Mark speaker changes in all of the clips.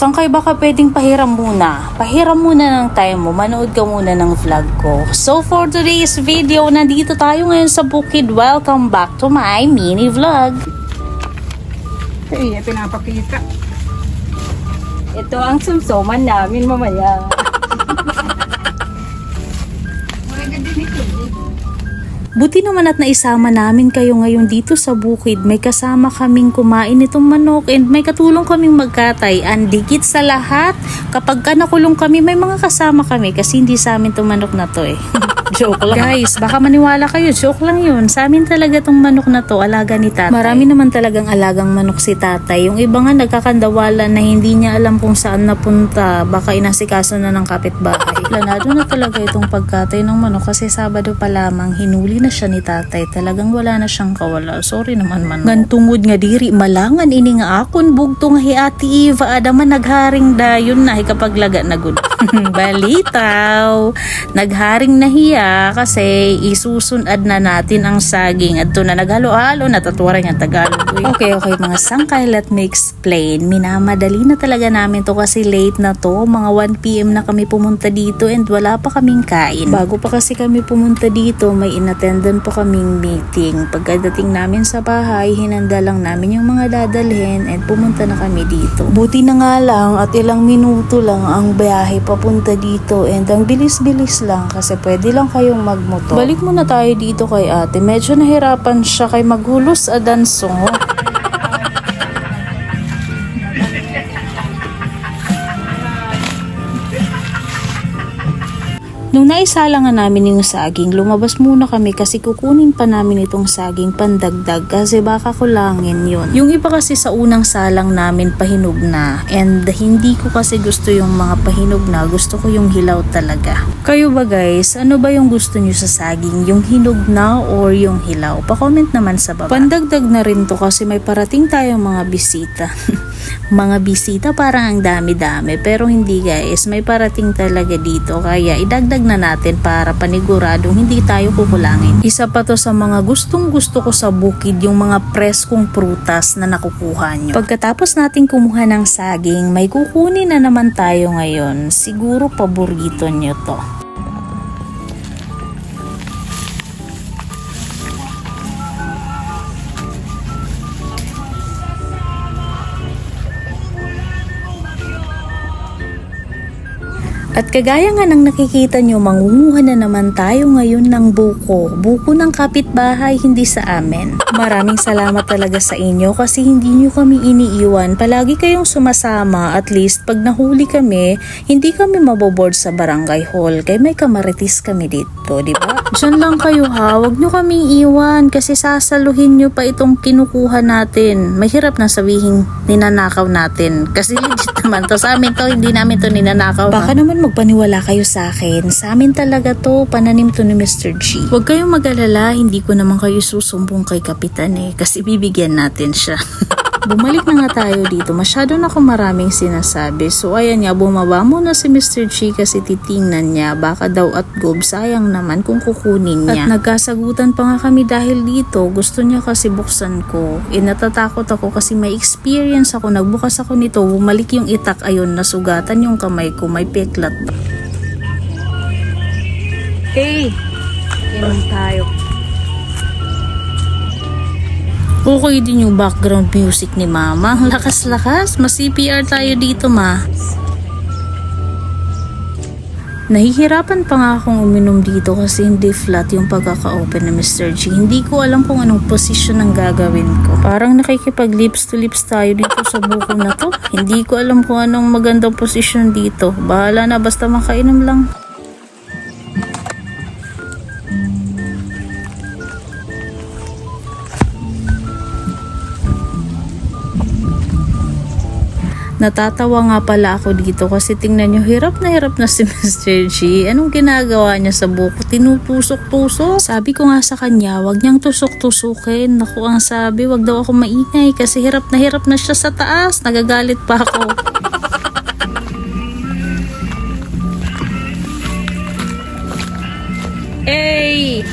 Speaker 1: Sangkay, baka pwedeng pahiram muna. Pahiram muna ng time mo. Manood ka muna ng vlog ko. So for today's video, nandito tayo ngayon sa bukid. Welcome back to my mini vlog.
Speaker 2: Ay, pinapakita. Ito ang sumsuman namin mamaya.
Speaker 1: Buti naman at naisama namin kayo ngayon dito sa bukid. May kasama kaming kumain nitong manok and may katulong kaming magkatay. Ang digit sa lahat, kapag nakulong kami, may mga kasama kami kasi hindi sa amin itong manok na to eh. Joke lang. Guys, baka maniwala kayo, joke lang yun. Sa amin talaga tong manok na to, alaga ni tatay. Marami naman talagang alagang manok si tatay. Yung iba nga nagkakandawalan na hindi niya alam kung saan napunta. Baka inasikaso na ng kapitbahay. Planado na talaga itong pagkatay ng manok kasi Sabado pa lamang hinuli na siya ni tatay. Talagang wala na siyang kawala. Sorry naman manok. Ngantungod nga diri, malangan ini nga akon bugtong hi Ate Eva. Adaman nagharing dayon na kapaglaga na gud. Balitaw. Nagharing na hiya kasi isusunad na natin ang saging. At na naghalo-halo na tatuwaran yung Tagalog. Okay mga sangkay, let me explain. Minamadali na talaga namin to kasi late na to. Mga 1 PM na kami pumunta dito and wala pa kaming kain. Bago pa kasi kami pumunta dito, may inattendan pa kaming meeting. Pagkadating namin sa bahay, hinanda lang namin yung mga dadalhin and pumunta na kami dito. Buti na nga lang at ilang minuto lang ang biyahe papunta dito and ang bilis-bilis lang kasi pwede lang kayong magmotor. Balik muna tayo dito kay ate. Medyo nahirapan siya kay maghulos adan sungo. Nung naisala nga namin yung saging, lumabas muna kami kasi kukunin pa namin itong saging pandagdag kasi baka kulangin yun. Yung iba kasi sa unang salang namin pahinog na and hindi ko kasi gusto yung mga pahinog na, gusto ko yung hilaw talaga. Kayo ba guys, ano ba yung gusto nyo sa saging? Yung hinog na or yung hilaw? Pa-comment naman sa baba. Pandagdag na rin to kasi may parating tayong mga bisita. Mga bisita parang ang dami-dami pero hindi guys, may parating talaga dito kaya idagdag na natin para paniguradong hindi tayo kukulangin. Isa pa to sa mga gustong gusto ko sa bukid, yung mga preskong prutas na nakukuha nyo. Pagkatapos natin kumuha ng saging, may kukunin na naman tayo ngayon. Siguro paborito nyo to. At kagaya nga ng nakikita nyo, mangunguha na naman tayo ngayon ng buko. Buko ng kapitbahay, hindi sa amin. Maraming salamat talaga sa inyo kasi hindi nyo kami iniiwan. Palagi kayong sumasama. At least pag nahuli kami, hindi kami maboboard sa barangay hall. Kaya may kamaritis kami dito, di ba? Diyan lang kayo ha, wag nyo kaming iwan kasi sasaluhin nyo pa itong kinukuha natin. Mahirap na sabihin ninanakaw natin. Kasi legit naman to. Sa amin to, hindi namin to ninanakaw. Baka naman magpaniwala kayo sa akin. Sa amin talaga to, pananim to ni Mr. G. Huwag kayong mag-alala, hindi ko naman kayo susumbong kay Kapitan kasi bibigyan natin siya. Bumalik na nga tayo dito. Masyado na akong maraming sinasabi. So ayan nga, bumaba muna si Mr. G kasi titingnan niya. Baka daw at gob, sayang naman kung kukunin niya. At nagkasagutan pa nga kami dahil dito. Gusto niya kasi buksan ko. Natatakot ako kasi may experience ako. Nagbukas ako nito, bumalik yung itak. Ayun, nasugatan yung kamay ko. May peklat pa. Hey! Inom tayo. Okay din yung background music ni mama. Ang lakas-lakas. Mas-CPR tayo dito ma. Nahihirapan pa nga akong uminom dito kasi hindi flat yung pagkaka-open ni Mr. G. Hindi ko alam kung anong position ang gagawin ko. Parang nakikipag lips to lips tayo dito sa buko na to. Hindi ko alam kung anong magandang position dito. Bahala na, basta makainom lang. Natatawa nga pala ako dito kasi tingnan nyo, hirap na si Mr. G. Anong ginagawa niya sa buko? Tinutusok-tusok. Sabi ko nga sa kanya, wag niyang tusok-tusukin. Naku, ang sabi, wag daw ako maingay kasi hirap na siya sa taas. Nagagalit pa ako. Hey!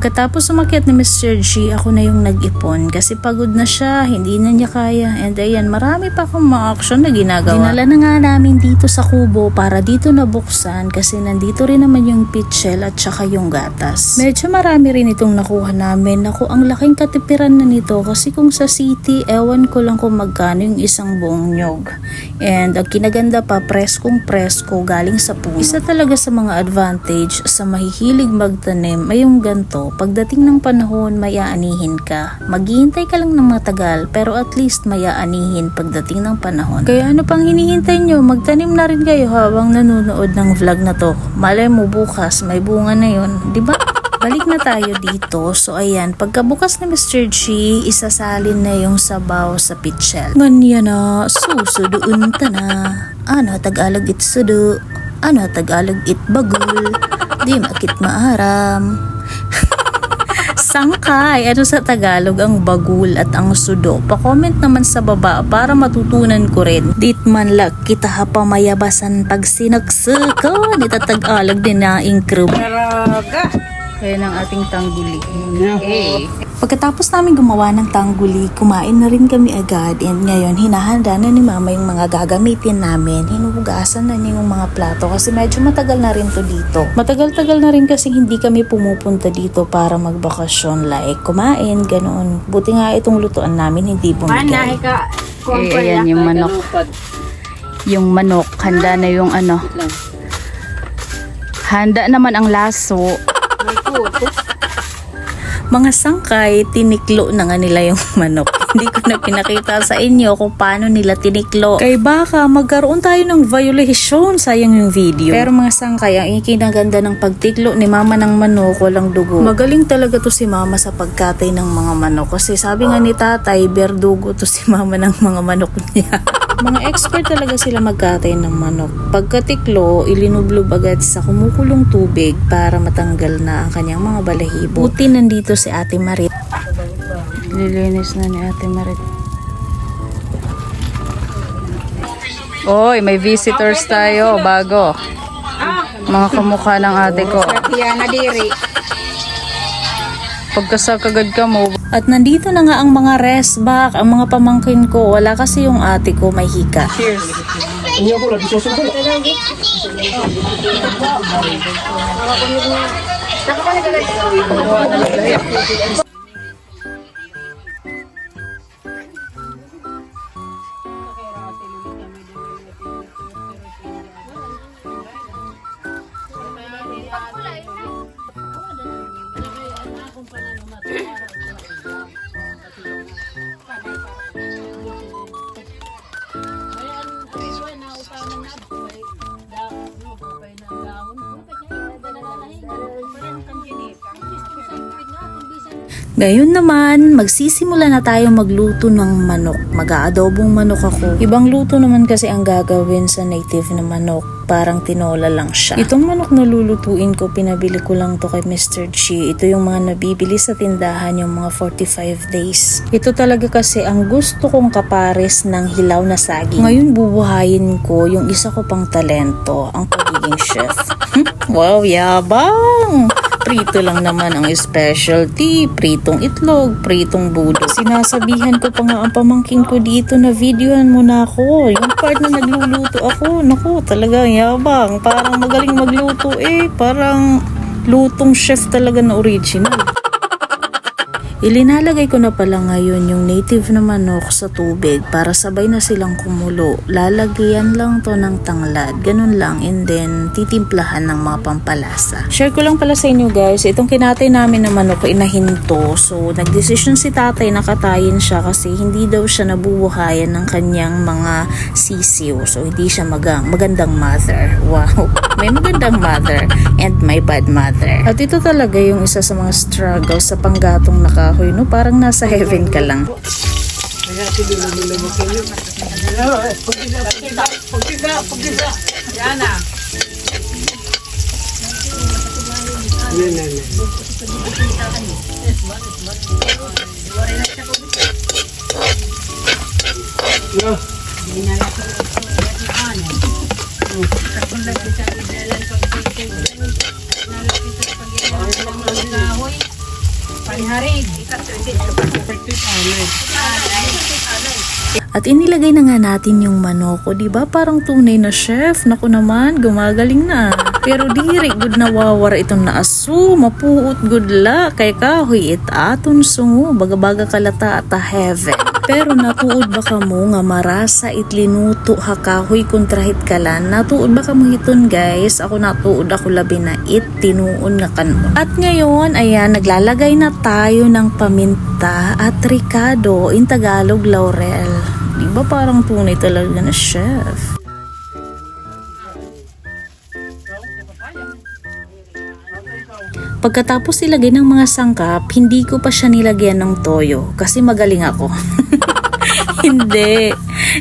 Speaker 1: Pagkatapos umakyat ni Mr. G, ako na yung nag-ipon kasi pagod na siya, hindi na niya kaya. And ayan, marami pa akong mga action na ginagawa. Dinala na nga namin dito sa kubo para dito nabuksan kasi nandito rin naman yung pitchel at saka yung gatas. Medyo marami rin itong nakuha namin. Naku, ang laking katipiran na nito kasi kung sa city, ewan ko lang kung magkano yung isang buong nyog. And ang kinaganda pa, preskong presko galing sa puno. Isa talaga sa mga advantage sa mahihilig magtanim ay yung ganto. Pagdating ng panahon, mayaanihin ka. Maghihintay ka lang ng matagal pero at least mayaanihin pagdating ng panahon. Kaya ano pang hinihintay nyo? Magtanim na rin kayo habang nanonood ng vlog na to. Malay mo bukas, may bunga na yun. Diba? Balik na tayo dito. So ayan, pagkabukas ni Mr. G, isasalin na yung sabaw sa pitchel. Ganyan na, susuduun ta na. Ano Tagalog it sudu? Ano Tagalog it bagul? Di makit maaram. Sangkay, ano sa Tagalog ang bagul at ang sudo? Pa-comment naman sa baba para matutunan ko rin. Dit man lag kita hapamayabasan pag sinagsuko. Dita Tagalog din na ingkrub.
Speaker 2: Naraga. Kaya ng ating tangguli. Okay.
Speaker 1: Pagkatapos namin gumawa ng tangguli, kumain na rin kami agad and ngayon hinahanda na ni mama yung mga gagamitin namin. Hinuhugasan na niya yung mga plato kasi medyo matagal na rin to dito. Matagal-tagal na rin kasi hindi kami pumupunta dito para magbakasyon like kumain, ganoon. Buti nga itong lutuan namin hindi bumigay.
Speaker 2: Ayan yung manok.
Speaker 1: Yung manok, handa na yung ano. Handa naman ang laso. Mga sangkay, tiniklo na nga nila yung manok. Hindi ko na pinakita sa inyo kung paano nila tiniklo. Kay baka magkaroon tayo ng violation, sayang yung video. Pero mga sangkay, ang ikinaganda ng pagtiklo ni mama ng manok, walang dugo. Magaling talaga to si mama sa pagkatay ng mga manok. Kasi sabi nga ni tatay, berdugo to si mama ng mga manok niya. Mga expert talaga sila magkatay ng manok. Pagkatiklo, ilinublob agad sa kumukulong tubig para matanggal na ang kanyang mga balahibo. Buti nandito si Ate Marit. Lilinis na ni Ate Marit. Oy, may visitors tayo, bago. Mga kamukha ng ate ko.
Speaker 2: Yan na diri.
Speaker 1: Pagkasakagad ka mo. At nandito na nga ang mga rest back, ang mga pamangkin ko. Wala kasi yung ate ko, may hika.
Speaker 2: Cheers.
Speaker 1: Ngayon naman, magsisimula na tayo magluto ng manok. Mag-aadobong manok ako. Ibang luto naman kasi ang gagawin sa native na manok. Parang tinola lang siya. Itong manok na lulutuin ko, pinabili ko lang to kay Mr. G. Ito yung mga nabibili sa tindahan, yung mga 45 days. Ito talaga kasi ang gusto kong kapares ng hilaw na saging. Ngayon bubuhayin ko yung isa ko pang talento, ang pagiging chef. Wow, yabang! Prito lang naman ang specialty, pritong itlog, pritong budo. Sinasabihan ko pa nga ang pamangkin ko dito na videohan mo na ako. Yung part na nagluluto ako, naku, talaga yabang. Parang magaling magluto parang lutong chef talaga na original. Ilinalagay ko na pala ngayon yung native na manok sa tubig para sabay na silang kumulo. Lalagyan lang to ng tanglad. Ganun lang. And then, titimplahan ng mga pampalasa. Share ko lang pala sa inyo guys. Itong kinatay namin na manok, inahinto. So, nagdesisyon si tatay na katayin siya kasi hindi daw siya nabubuhayan ng kanyang mga sisiw. So, hindi siya magandang mother. Wow. May magandang mother and may bad mother. At ito talaga yung isa sa mga struggles sa panggatong nakahoy, no? Parang nasa heaven ka lang. At inilagay na nga natin yung manok. O diba parang tunay na chef. Naku naman, gumagaling na. Pero diri, good na wawar itong naasu. Mapuot good la. Kay kahoy it aton sungo. Bagabaga kalata at a heaven. Pero natuod ba ka mo nga marasa itlinuto ha kahoy kontrahit kalan? Natuod ba ka mo hiton guys? Ako natuod ako labi na it tinuon nga kanon. At ngayon, ayan, naglalagay na tayo ng paminta at ricado in Tagalog laurel. Diba parang tunay talaga na chef? Pagkatapos ilagay ng mga sangkap, hindi ko pa siya nilagyan ng toyo kasi magaling ako.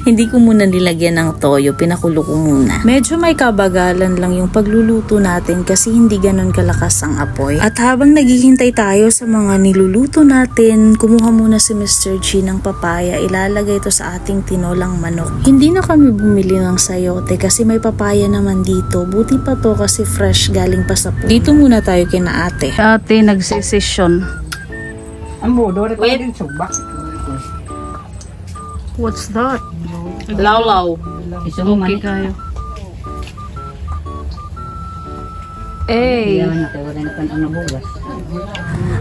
Speaker 1: Hindi ko muna nilagyan ng toyo, pinakulo ko muna. Medyo may kabagalan lang yung pagluluto natin kasi hindi ganon kalakas ang apoy. At habang naghihintay tayo sa mga niluluto natin, kumuha muna si Mr. G ng papaya, ilalagay ito sa ating tinolang manok. Hindi na kami bumili ng sayote kasi may papaya naman dito. Buti pa to kasi fresh galing pa sa puno. Dito muna tayo kina ate.
Speaker 2: Ate, nagsisesyon. What's that? Lawlaw. Okay kayo. Eh.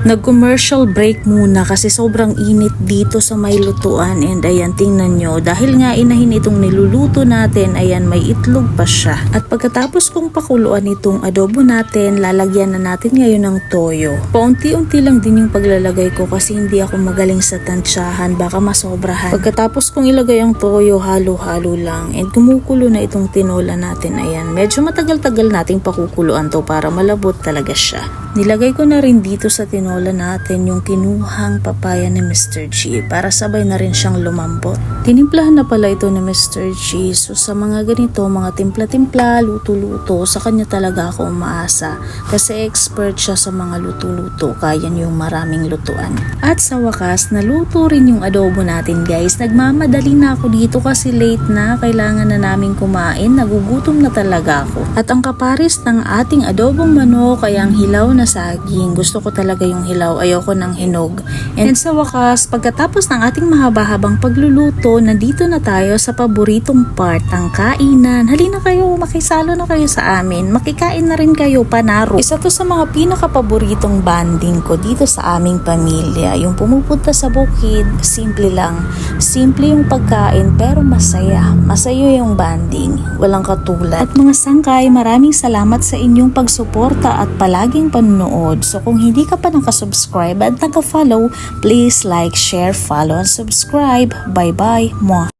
Speaker 1: Nag-commercial break muna kasi sobrang init dito sa may lutuan and ayan tingnan nyo dahil nga inahin itong niluluto natin ayan may itlog pa siya at pagkatapos kong pakuluan itong adobo natin lalagyan na natin ngayon ng toyo. Paunti-unti lang din yung paglalagay ko kasi hindi ako magaling sa tansyahan baka masobrahan. Pagkatapos kong ilagay ang toyo halo-halo lang and kumukulo na itong tinola natin ayan medyo matagal-tagal nating pakukuluan to para malabot talaga siya. Nilagay ko na rin dito sa tinola natin yung kinuhang papaya ni Mr. G para sabay na rin siyang lumambot. Tinimplahan na pala ito ni Mr. G so sa mga ganito, mga timpla-timpla, luto-luto, sa kanya talaga ako umaasa kasi expert siya sa mga luto-luto, kaya niyong maraming lutuan. At sa wakas, naluto rin yung adobo natin guys. Nagmamadali na ako dito kasi late na, kailangan na namin kumain, nagugutom na talaga ako. At ang kaparis ng ating adobong manok ay ang hilaw na saging. Gusto ko talaga yung hilaw, ayoko ng hinog. And sa wakas, pagkatapos ng ating mahaba-habang pagluluto, nandito na tayo sa paboritong part, ang kainan. Halina kayo, makisalo na kayo sa amin. Makikain na rin kayo, panaro. Isa to sa mga pinaka-paboritong banding ko dito sa aming pamilya. Yung pumupunta sa bukid, simple lang. Simple yung pagkain pero masaya. Masaya yung banding. Walang katulad. At mga sangkay, maraming salamat sa inyong pagsuporta at palaging panonood. So kung hindi ka pa nakasubscribe at naka-follow, please like, share, follow, and subscribe. Bye-bye. Mwah!